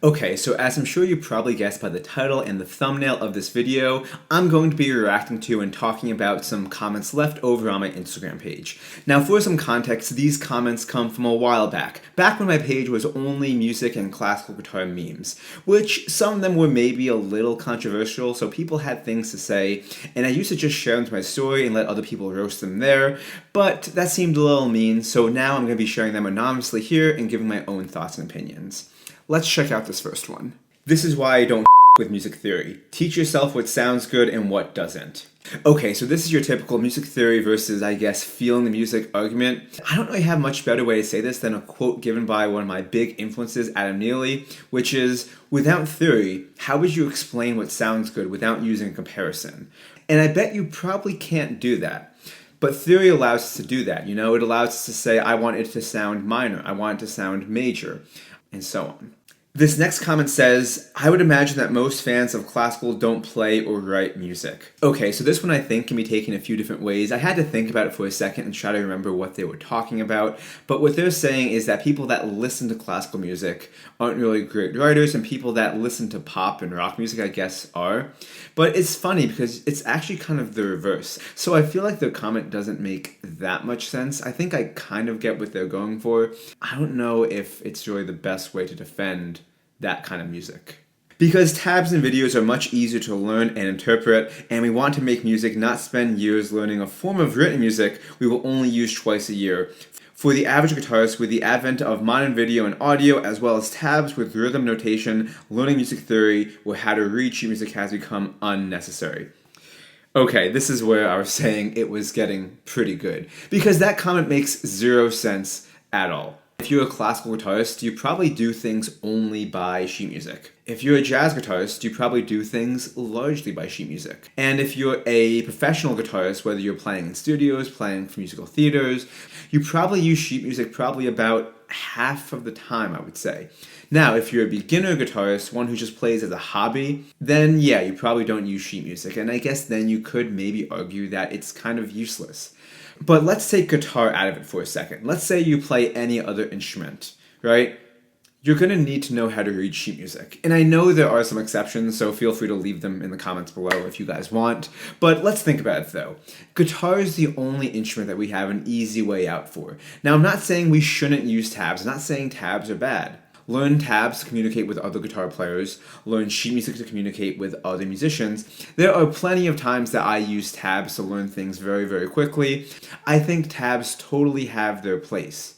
Okay, so as I'm sure you probably guessed by the title and the thumbnail of this video, I'm going to be reacting to and talking about some comments left over on my Instagram page. Now for some context, these comments come from a while back when my page was only music and classical guitar memes, which some of them were maybe a little controversial, so people had things to say, and I used to just share them to my story and let other people roast them there, but that seemed a little mean, so now I'm going to be sharing them anonymously here and giving my own thoughts and opinions. Let's check out this first one. This is why I don't with music theory. Teach yourself what sounds good and what doesn't. Okay, so this is your typical music theory versus, I guess, feeling the music argument. I don't really have much better way to say this than a quote given by one of my big influences, Adam Neely, which is, without theory, how would you explain what sounds good without using a comparison? And I bet you probably can't do that. But theory allows us to do that, you know? It allows us to say, I want it to sound minor, I want it to sound major, and so on. This next comment says, I would imagine that most fans of classical don't play or write music. Okay, so this one I think can be taken a few different ways. I had to think about it for a second and try to remember what they were talking about, but what they're saying is that people that listen to classical music aren't really great writers, and people that listen to pop and rock music, I guess, are. But it's funny because it's actually kind of the reverse. So I feel like their comment doesn't make that much sense. I think I kind of get what they're going for. I don't know if it's really the best way to defend that kind of music. Because tabs and videos are much easier to learn and interpret, and we want to make music, not spend years learning a form of written music we will only use twice a year. For the average guitarist, with the advent of modern video and audio, as well as tabs with rhythm notation, learning music theory or how to read sheet music has become unnecessary. Okay, this is where I was saying it was getting pretty good, because that comment makes zero sense at all. If you're a classical guitarist, you probably do things only by sheet music. If you're a jazz guitarist, you probably do things largely by sheet music. And if you're a professional guitarist, whether you're playing in studios, playing for musical theaters, you probably use sheet music probably about half of the time, I would say. Now, if you're a beginner guitarist, one who just plays as a hobby, then yeah, you probably don't use sheet music. And I guess then you could maybe argue that it's kind of useless. But let's take guitar out of it for a second. Let's say you play any other instrument, right? You're going to need to know how to read sheet music. And I know there are some exceptions, so feel free to leave them in the comments below if you guys want. But let's think about it though. Guitar is the only instrument that we have an easy way out for. Now, I'm not saying we shouldn't use tabs. I'm not saying tabs are bad. Learn tabs to communicate with other guitar players, learn sheet music to communicate with other musicians. There are plenty of times that I use tabs to learn things very, very quickly. I think tabs totally have their place.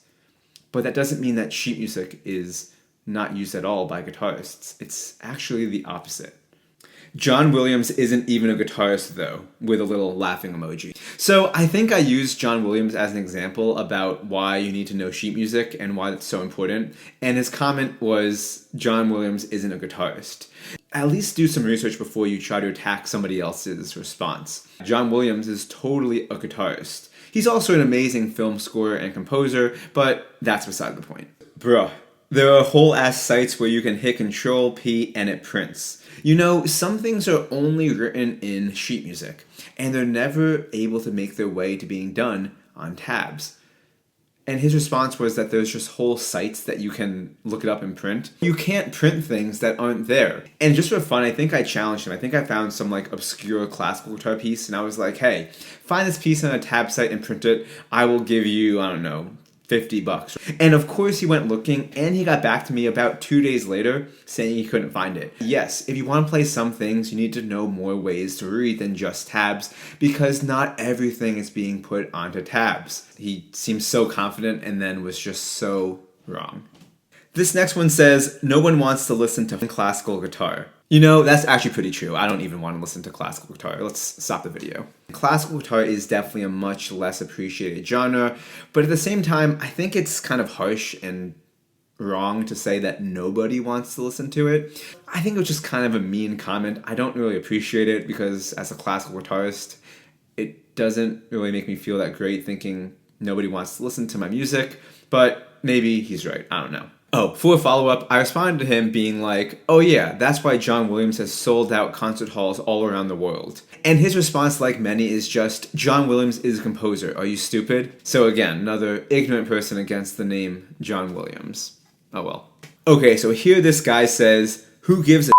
But that doesn't mean that sheet music is not used at all by guitarists. It's actually the opposite. John Williams isn't even a guitarist though, with a little laughing emoji. So I think I used John Williams as an example about why you need to know sheet music and why that's so important, and his comment was, John Williams isn't a guitarist. At least do some research before you try to attack somebody else's response. John Williams is totally a guitarist. He's also an amazing film scorer and composer, but that's beside the point. Bruh. There are whole ass sites where you can hit Control P and it prints. You know, some things are only written in sheet music, and they're never able to make their way to being done on tabs. And his response was that there's just whole sites that you can look it up and print. You can't print things that aren't there. And just for fun, I think I challenged him. I think I found some like obscure classical guitar piece, and I was like, hey, find this piece on a tab site and print it. I will give you, I don't know, $50. And of course he went looking, and he got back to me about 2 days later saying he couldn't find it. Yes, if you want to play some things, you need to know more ways to read than just tabs, because not everything is being put onto tabs. He seemed so confident and then was just so wrong. This next one says, no one wants to listen to classical guitar. You know, that's actually pretty true. I don't even want to listen to classical guitar. Let's stop the video. Classical guitar is definitely a much less appreciated genre, but at the same time, I think it's kind of harsh and wrong to say that nobody wants to listen to it. I think it was just kind of a mean comment. I don't really appreciate it because as a classical guitarist, it doesn't really make me feel that great thinking nobody wants to listen to my music, but maybe he's right. I don't know. Oh, for a follow-up, I responded to him being like, oh yeah, that's why John Williams has sold out concert halls all around the world. And his response, like many, is just, John Williams is a composer. Are you stupid? So again, another ignorant person against the name John Williams. Oh well. Okay, so here this guy says, "Who gives a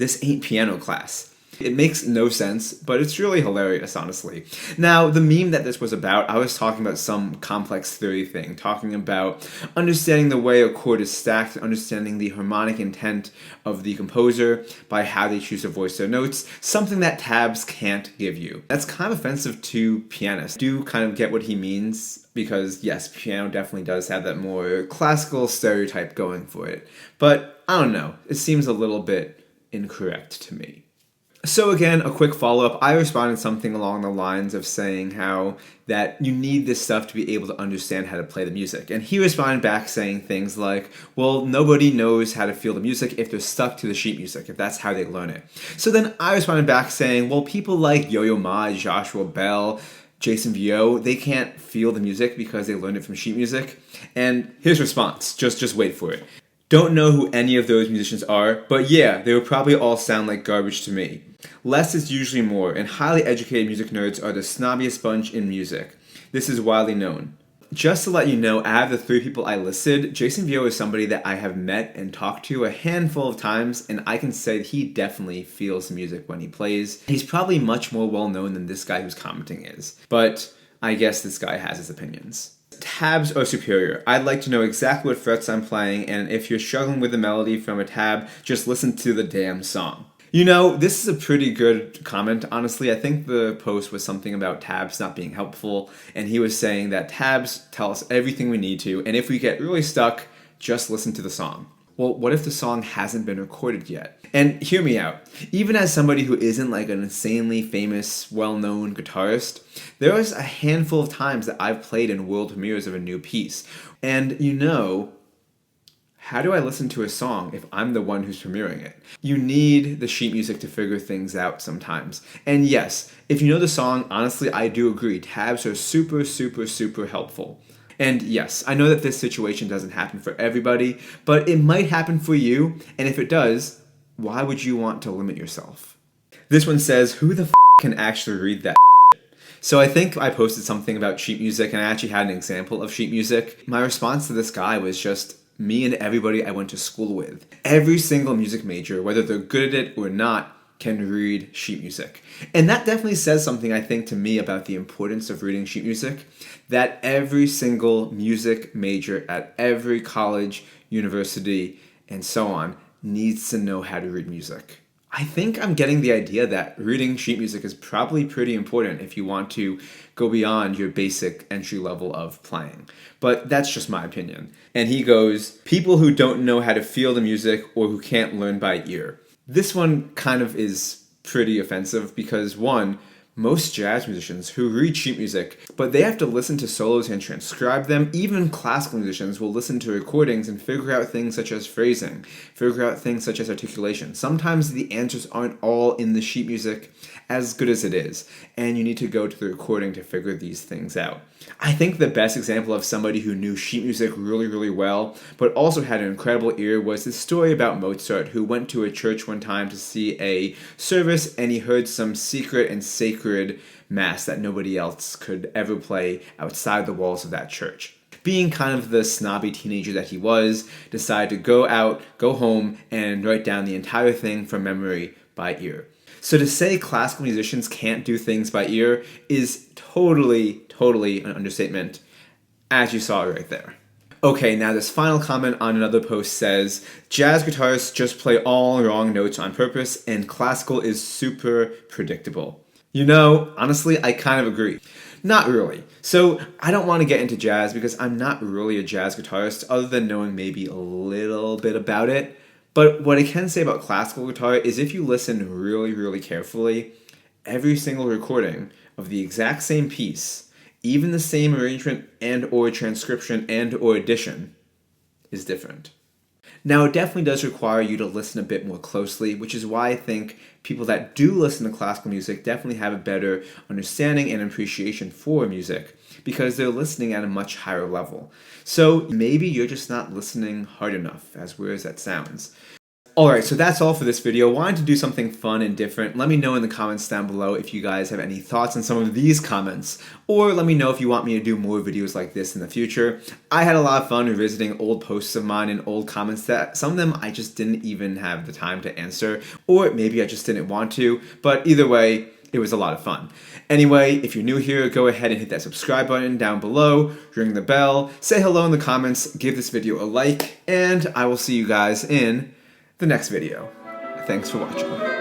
this ain't piano class." It makes no sense, but it's really hilarious, honestly. Now, the meme that this was about, I was talking about some complex theory thing, talking about understanding the way a chord is stacked, understanding the harmonic intent of the composer by how they choose to voice their notes, something that tabs can't give you. That's kind of offensive to pianists. I do kind of get what he means, because yes, piano definitely does have that more classical stereotype going for it. But I don't know, it seems a little bit incorrect to me. So again, a quick follow-up, I responded something along the lines of saying how that you need this stuff to be able to understand how to play the music. And he responded back saying things like, well, nobody knows how to feel the music if they're stuck to the sheet music, if that's how they learn it. So then I responded back saying, well, people like Yo-Yo Ma, Joshua Bell, Jason Vio, they can't feel the music because they learned it from sheet music. And his response, just wait for it. Don't know who any of those musicians are, but yeah, they would probably all sound like garbage to me. Less is usually more, and highly educated music nerds are the snobbiest bunch in music. This is widely known. Just to let you know, out of the 3 people I listed, Jason Vio is somebody that I have met and talked to a handful of times, and I can say that he definitely feels the music when he plays. He's probably much more well known than this guy who's commenting is, but I guess this guy has his opinions. Tabs are superior. I'd like to know exactly what frets I'm playing, and if you're struggling with the melody from a tab, just listen to the damn song. You know, this is a pretty good comment, honestly. I think the post was something about tabs not being helpful, and he was saying that tabs tell us everything we need to, and if we get really stuck, just listen to the song. Well, what if the song hasn't been recorded yet? And hear me out. Even as somebody who isn't like an insanely famous, well-known guitarist, there was a handful of times that I've played in world premieres of a new piece. And you know, how do I listen to a song if I'm the one who's premiering it? You need the sheet music to figure things out sometimes. And yes, if you know the song, honestly, I do agree. Tabs are super, super, super helpful. And yes, I know that this situation doesn't happen for everybody, but it might happen for you, and if it does, why would you want to limit yourself? This one says, who the can actually read that? So I think I posted something about sheet music, and I actually had an example of sheet music. My response to this guy was just me and everybody I went to school with. Every single music major, whether they're good at it or not, can read sheet music. And that definitely says something, I think, to me about the importance of reading sheet music, that every single music major at every college, university, and so on needs to know how to read music. I think I'm getting the idea that reading sheet music is probably pretty important if you want to go beyond your basic entry level of playing. But that's just my opinion. And he goes, people who don't know how to feel the music or who can't learn by ear. This one kind of is pretty offensive because, one, most jazz musicians who read sheet music, but they have to listen to solos and transcribe them. Even classical musicians will listen to recordings and figure out things such as phrasing, figure out things such as articulation. Sometimes the answers aren't all in the sheet music, as good as it is, and you need to go to the recording to figure these things out. I think the best example of somebody who knew sheet music really, really well, but also had an incredible ear, was this story about Mozart, who went to a church one time to see a service, and he heard some secret and sacred mass that nobody else could ever play outside the walls of that church. Being kind of the snobby teenager that he was, decided to go home, and write down the entire thing from memory by ear. So to say classical musicians can't do things by ear is totally an understatement, as you saw right there. Okay, now this final comment on another post says, jazz guitarists just play all wrong notes on purpose, and classical is super predictable. You know, honestly, I kind of agree. Not really. So I don't want to get into jazz because I'm not really a jazz guitarist other than knowing maybe a little bit about it. But what I can say about classical guitar is if you listen really, really carefully, every single recording of the exact same piece, even the same arrangement and or transcription and or addition, is different. Now, it definitely does require you to listen a bit more closely, which is why I think people that do listen to classical music definitely have a better understanding and appreciation for music, because they're listening at a much higher level. So maybe you're just not listening hard enough, as weird as that sounds. Alright, so that's all for this video. Wanted to do something fun and different. Let me know in the comments down below if you guys have any thoughts on some of these comments. Or let me know if you want me to do more videos like this in the future. I had a lot of fun revisiting old posts of mine and old comments that some of them I just didn't even have the time to answer. Or maybe I just didn't want to. But either way, it was a lot of fun. Anyway, if you're new here, go ahead and hit that subscribe button down below, ring the bell, say hello in the comments, give this video a like, and I will see you guys in the next video. Thanks for watching.